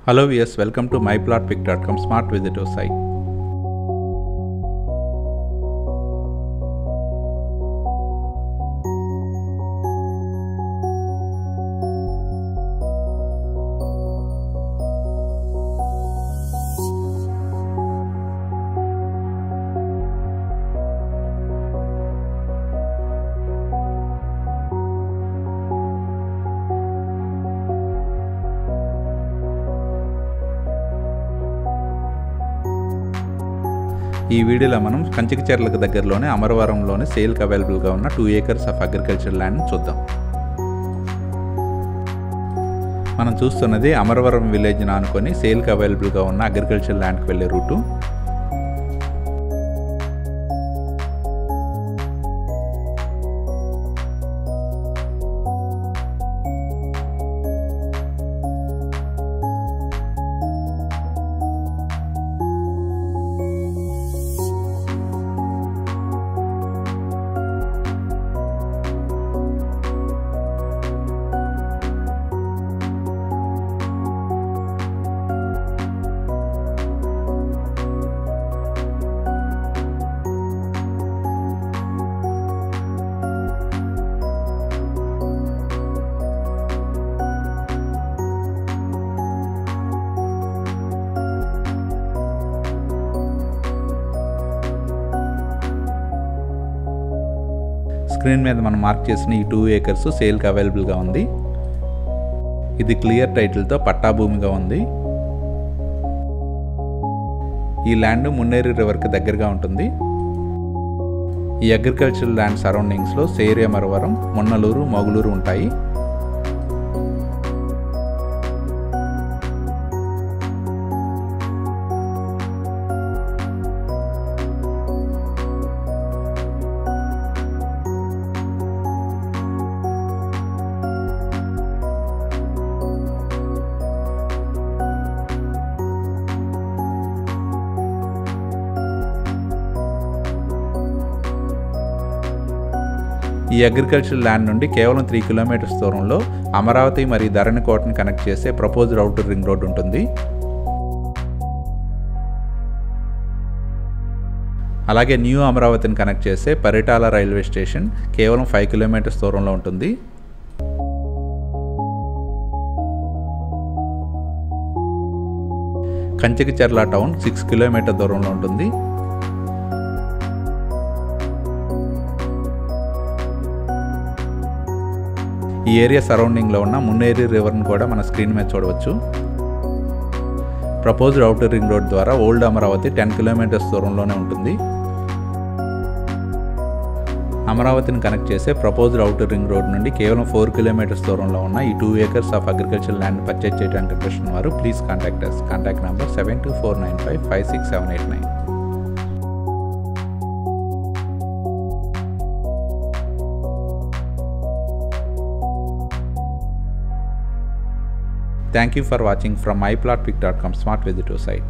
Hello viewers, welcome to myplotpic.com smart visitor site. ఈ వీడియోలో మనం కంచికచర్లకు దగ్గరలోనే అమరవరంలోని సేల్కి అవైలబుల్గా ఉన్న 2 acres ఆఫ్ అగ్రికల్చర్ ల్యాండ్ చూద్దాం. మనం చూస్తున్నది అమరవరం విలేజ్ని ఆనుకొని సేల్కి అవైలబుల్గా ఉన్న అగ్రికల్చర్ ల్యాండ్కి వెళ్ళే రూటు. స్క్రీన్ మీద మనం మార్క్ చేసిన ఈ 2 acres సేల్కి అవైలబుల్గా ఉంది. ఇది క్లియర్ టైటిల్తో పట్టా భూమిగా ఉంది. ఈ ల్యాండ్ మున్నేరు రివర్కి దగ్గరగా ఉంటుంది. ఈ అగ్రికల్చర్ ల్యాండ్ సరౌండింగ్స్లో సేరి అమరవరం, మొన్నలూరు, మొగులూరు ఉంటాయి. ఈ అగ్రికల్చర్ ల్యాండ్ నుండి కేవలం 3 kilometers దూరంలో అమరావతి మరియు ధరణికోటను కనెక్ట్ చేసే ప్రపోజ్డ్ ఔటర్ రింగ్ రోడ్ ఉంటుంది. అలాగే న్యూ అమరావతిని కనెక్ట్ చేసే పరిటాల రైల్వే స్టేషన్ కేవలం 5 kilometers దూరంలో ఉంటుంది. కంచికచర్ల టౌన్ 6 kilometers దూరంలో ఉంటుంది. ఈ ఏరియా సరౌండింగ్లో ఉన్న మున్నేరు రివర్ని కూడా మన స్క్రీన్ మీద చూడవచ్చు. ప్రపోజ్డ్ ఔటర్ రింగ్ రోడ్ ద్వారా ఓల్డ్ అమరావతి 10 kilometers దూరంలోనే ఉంటుంది. అమరావతిని కనెక్ట్ చేసే ప్రపోజ్డ్ ఔటర్ రింగ్ రోడ్ నుండి కేవలం 4 kilometers దూరంలో ఉన్న ఈ 2 acres of agriculture land purchase చేయడానికి ఇంట్రెస్ట్ ఉన్నవారు please contact us. Contact number 7249556789. Thank you for watching from myplotpic.com smart visitor site.